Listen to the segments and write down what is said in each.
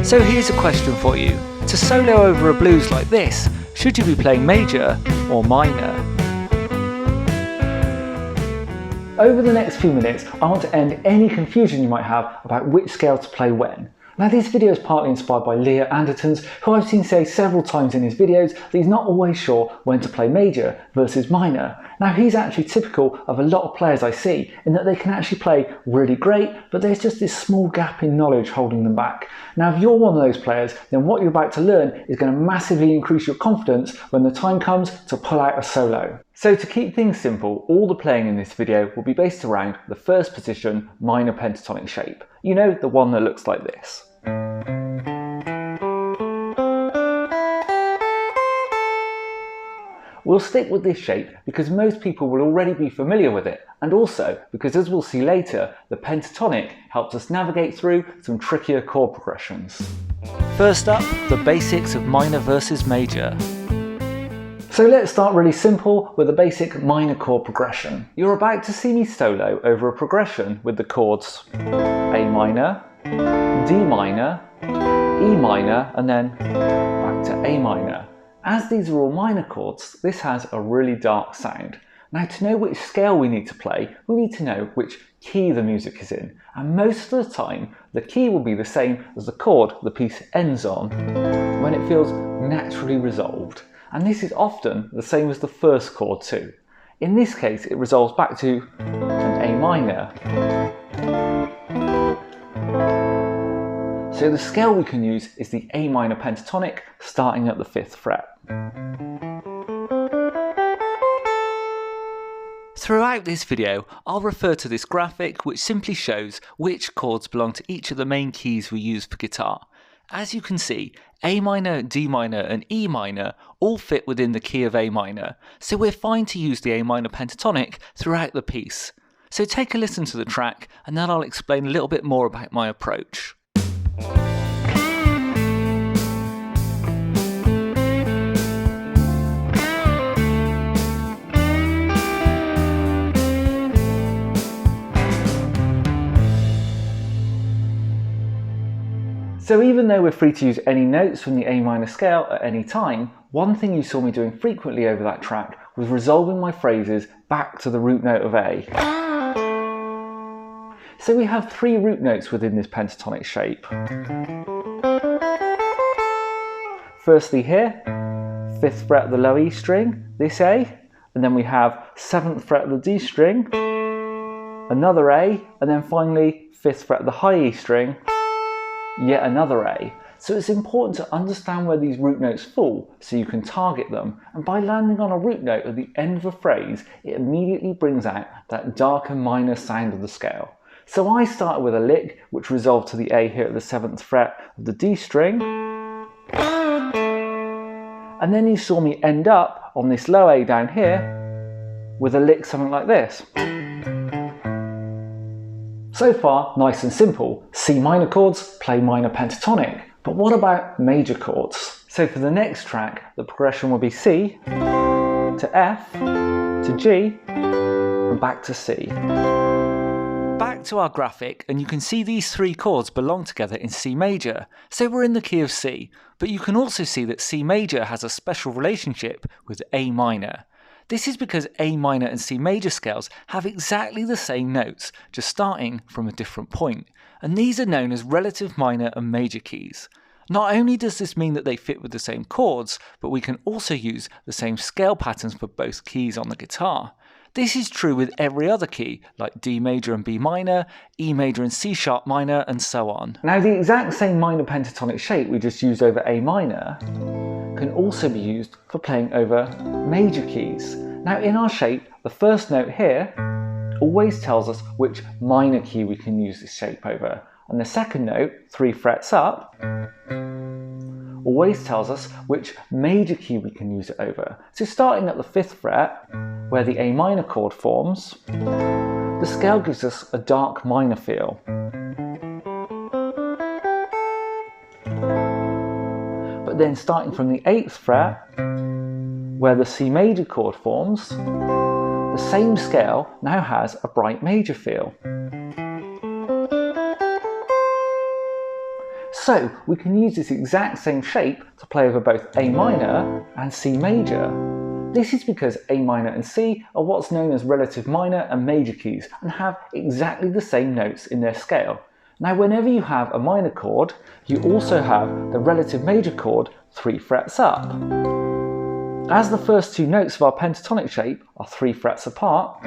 So here's a question for you. To solo over a blues like this, should you be playing major or minor? Over the next few minutes, I want to end any confusion you might have about which scale to play when. Now this video is partly inspired by Leo Andertons, who I've seen say several times in his videos that he's not always sure when to play major versus minor. Now he's actually typical of a lot of players I see in that they can actually play really great, but there's just this small gap in knowledge holding them back. Now if you're one of those players, then what you're about to learn is going to massively increase your confidence when the time comes to pull out a solo. So to keep things simple, all the playing in this video will be based around the first position minor pentatonic shape. You know, the one that looks like this. We'll stick with this shape because most people will already be familiar with it, and also because, as we'll see later, the pentatonic helps us navigate through some trickier chord progressions. First up, the basics of minor versus major. So let's start really simple with a basic minor chord progression. You're about to see me solo over a progression with the chords A minor, D minor, E minor, and then back to A minor. As these are all minor chords, this has a really dark sound. Now to know which scale we need to play, we need to know which key the music is in. And most of the time, the key will be the same as the chord the piece ends on when it feels naturally resolved. And this is often the same as the first chord too. In this case, it resolves back to an A minor. So the scale we can use is the A minor pentatonic, starting at the 5th fret. Throughout this video, I'll refer to this graphic which simply shows which chords belong to each of the main keys we use for guitar. As you can see, A minor, D minor and E minor all fit within the key of A minor, so we're fine to use the A minor pentatonic throughout the piece. So take a listen to the track and then I'll explain a little bit more about my approach. So even though we're free to use any notes from the A minor scale at any time, one thing you saw me doing frequently over that track was resolving my phrases back to the root note of A. So we have 3 root notes within this pentatonic shape. Firstly here, 5th fret of the low E string, this A, and then we have 7th fret of the D string, another A, and then finally 5th fret of the high E string, yet another A. So it's important to understand where these root notes fall so you can target them, and by landing on a root note at the end of a phrase, it immediately brings out that darker minor sound of the scale. So I started with a lick which resolved to the A here at the 7th fret of the D string, and then you saw me end up on this low A down here with a lick something like this. So far, nice and simple. C minor chords, play minor pentatonic. But what about major chords? So for the next track, the progression will be C to F to G and back to C. Back to our graphic, and you can see these 3 chords belong together in C major. So we're in the key of C, but you can also see that C major has a special relationship with A minor. This is because A minor and C major scales have exactly the same notes, just starting from a different point, and these are known as relative minor and major keys. Not only does this mean that they fit with the same chords, but we can also use the same scale patterns for both keys on the guitar. This is true with every other key, like D major and B minor, E major and C sharp minor, and so on. Now the exact same minor pentatonic shape we just used over A minor can also be used for playing over major keys. Now in our shape, the first note here always tells us which minor key we can use this shape over, and the second note, 3 frets up, always tells us which major key we can use it over. So starting at the 5th fret, where the A minor chord forms, the scale gives us a dark minor feel. But then starting from the 8th fret, where the C major chord forms, the same scale now has a bright major feel. So we can use this exact same shape to play over both A minor and C major. This is because A minor and C are what's known as relative minor and major keys and have exactly the same notes in their scale. Now whenever you have a minor chord, you also have the relative major chord 3 frets up. As the first two notes of our pentatonic shape are 3 frets apart,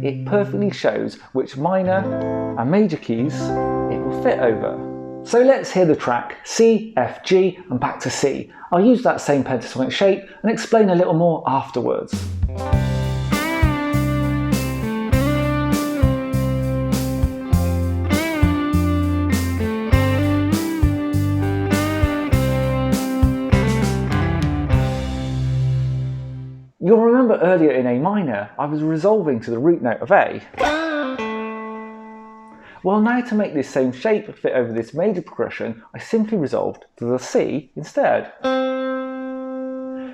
it perfectly shows which minor and major keys it will fit over. So let's hear the track C, F, G and back to C. I'll use that same pentatonic shape and explain a little more afterwards. You'll remember earlier in A minor, I was resolving to the root note of A. Well, now to make this same shape fit over this major progression, I simply resolved to the C instead.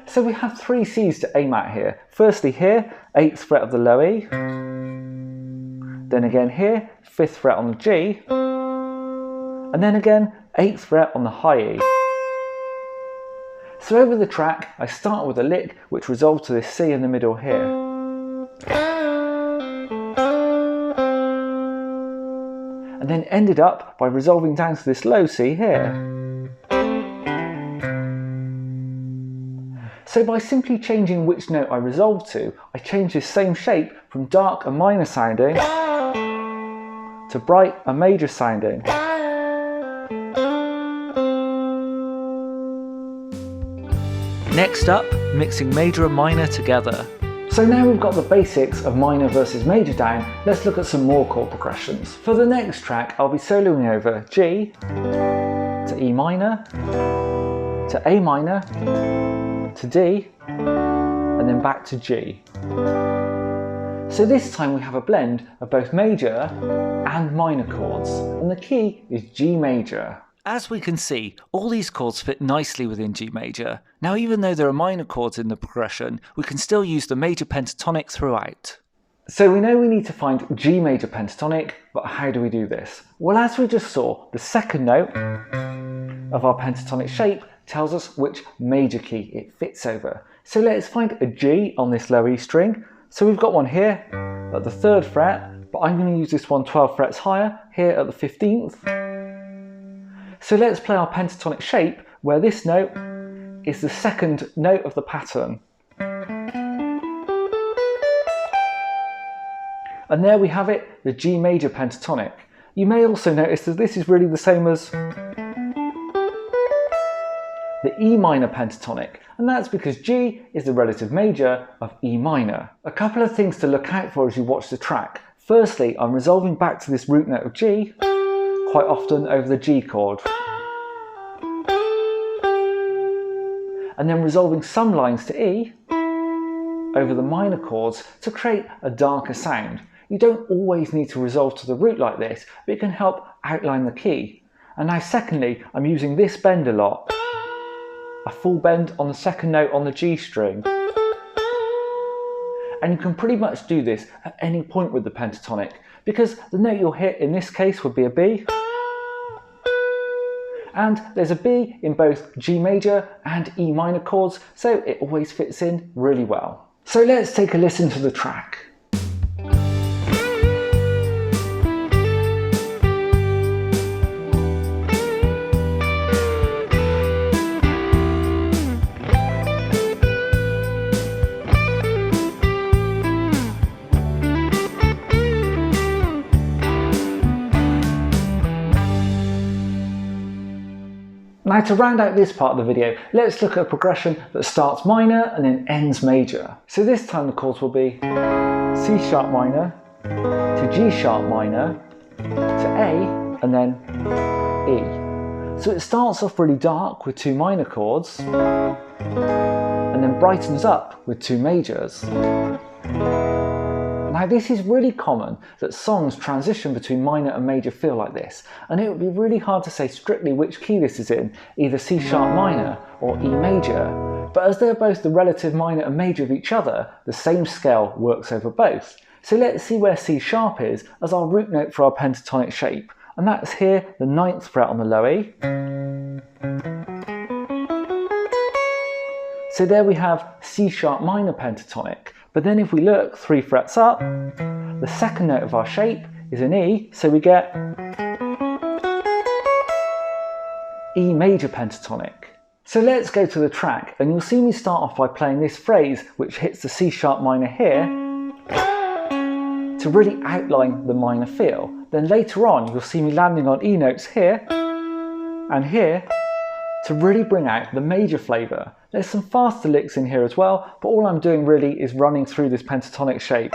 So we have 3 C's to aim at here. Firstly here, 8th fret of the low E. Then again here, 5th fret on the G. And then again, 8th fret on the high E. So over the track, I start with a lick which resolved to this C in the middle here. And then ended up by resolving down to this low C here. So by simply changing which note I resolve to, I change this same shape from dark and minor sounding to bright and major sounding. Next up, mixing major and minor together. So now we've got the basics of minor versus major down, let's look at some more chord progressions. For the next track, I'll be soloing over G to E minor, to A minor, to D, and then back to G. So this time we have a blend of both major and minor chords, and the key is G major. As we can see, all these chords fit nicely within G major. Now even though there are minor chords in the progression, we can still use the major pentatonic throughout. So we know we need to find G major pentatonic, but how do we do this? Well, as we just saw, the second note of our pentatonic shape tells us which major key it fits over. So let's find a G on this low E string. So we've got one here at the 3rd fret, but I'm going to use this one 12 frets higher, here at the 15th. So let's play our pentatonic shape where this note is the second note of the pattern. And there we have it, the G major pentatonic. You may also notice that this is really the same as the E minor pentatonic, and that's because G is the relative major of E minor. A couple of things to look out for as you watch the track. Firstly, I'm resolving back to this root note of G, quite often over the G chord. And then resolving some lines to E over the minor chords to create a darker sound. You don't always need to resolve to the root like this, but it can help outline the key. And now secondly, I'm using this bend a lot. A full bend on the second note on the G string. And you can pretty much do this at any point with the pentatonic, because the note you'll hit in this case would be a B. And there's a B in both G major and E minor chords, so it always fits in really well. So let's take a listen to the track. Now to round out this part of the video, let's look at a progression that starts minor and then ends major. So this time the chords will be C sharp minor to G sharp minor to A and then E. So it starts off really dark with 2 minor chords and then brightens up with 2 majors. Now this is really common that songs transition between minor and major feel like this, and it would be really hard to say strictly which key this is in, either C sharp minor or E major, but as they're both the relative minor and major of each other, the same scale works over both. So let's see where C sharp is as our root note for our pentatonic shape. and that's here, the 9th fret on the low E. So there we have C sharp minor pentatonic, but then if we look 3 frets up, the second note of our shape is an E, so we get E major pentatonic. So let's go to the track, and you'll see me start off by playing this phrase which hits the C sharp minor here to really outline the minor feel. Then later on you'll see me landing on E notes here and here to really bring out the major flavour. There's some faster licks in here as well, but all I'm doing really is running through this pentatonic shape.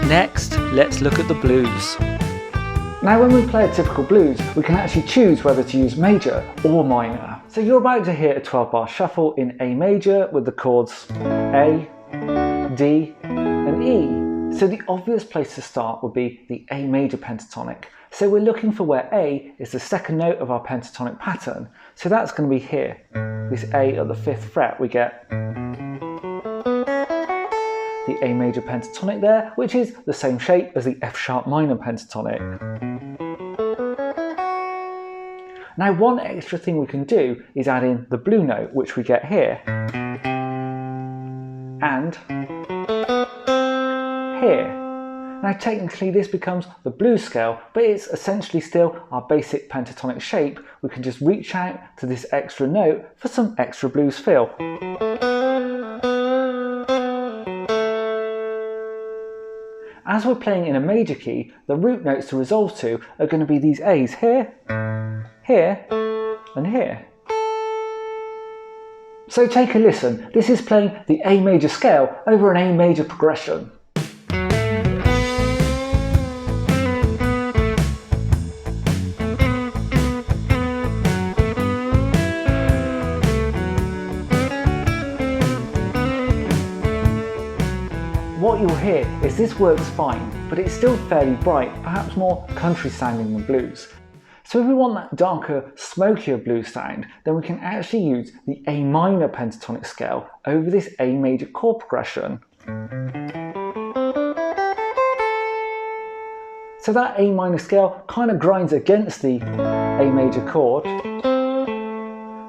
Next, let's look at the blues. Now when we play a typical blues, we can actually choose whether to use major or minor. So you're about to hear a 12-bar shuffle in A major with the chords A, D and E. So the obvious place to start would be the A major pentatonic. So we're looking for where A is the second note of our pentatonic pattern. So that's going to be here. This A at the 5th fret, we get the A major pentatonic there, which is the same shape as the F sharp minor pentatonic. Now one extra thing we can do is add in the blue note, which we get here and here. Now technically this becomes the blues scale, but it's essentially still our basic pentatonic shape. We can just reach out to this extra note for some extra blues feel. As we're playing in a major key, the root notes to resolve to are going to be these A's here, here and here. So take a listen. This is playing the A major scale over an A major progression. What you'll hear is this works fine, but it's still fairly bright, perhaps more country sounding than blues. So if we want that darker, smokier blues sound, then we can actually use the A minor pentatonic scale over this A major chord progression. So that A minor scale kind of grinds against the A major chord,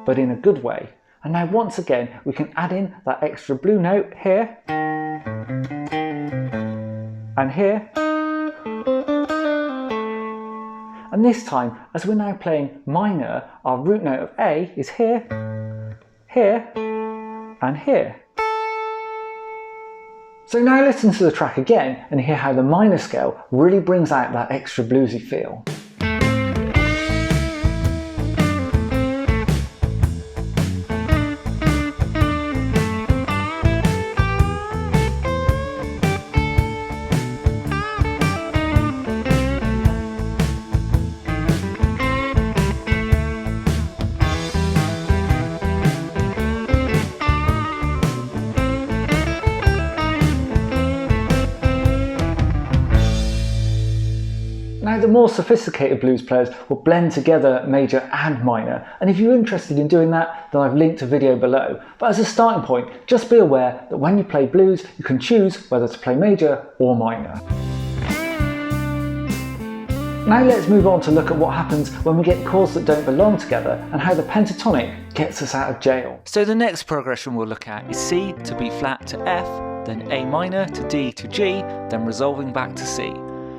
but in a good way. And now once again, we can add in that extra blue note here, and here, and this time, as we're now playing minor, our root note of A is here, here, and here. So now listen to the track again and hear how the minor scale really brings out that extra bluesy feel. Now the more sophisticated blues players will blend together major and minor, and if you're interested in doing that, then I've linked a video below. But as a starting point, just be aware that when you play blues, you can choose whether to play major or minor. Now let's move on to look at what happens when we get chords that don't belong together and how the pentatonic gets us out of jail. So the next progression we'll look at is C to B flat to F, then A minor to D to G, then resolving back to C.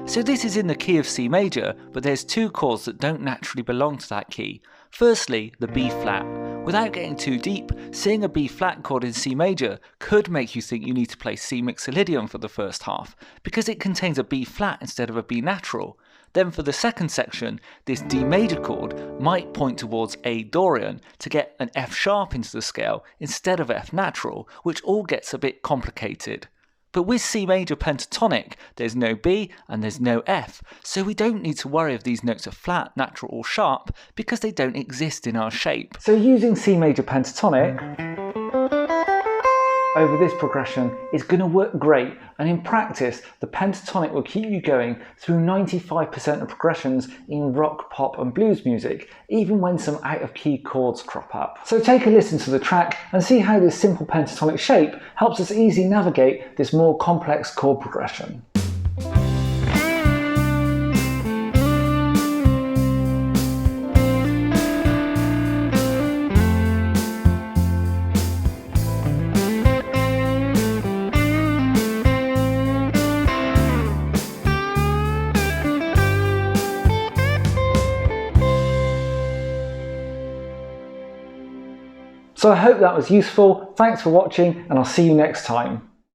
So this is in the key of C major, but there's two chords that don't naturally belong to that key. Firstly, the B flat. Without getting too deep, seeing a B flat chord in C major could make you think you need to play C mixolydian for the first half, because it contains a B flat instead of a B natural. Then for the second section, this D major chord might point towards A Dorian to get an F sharp into the scale instead of F natural, which all gets a bit complicated. But with C major pentatonic, there's no B and there's no F, so we don't need to worry if these notes are flat, natural or sharp, because they don't exist in our shape. So using C major pentatonic over this progression is going to work great, and in practice the pentatonic will keep you going through 95% of progressions in rock, pop and blues music, even when some out of key chords crop up. So take a listen to the track and see how this simple pentatonic shape helps us easily navigate this more complex chord progression. So I hope that was useful. Thanks for watching, and I'll see you next time.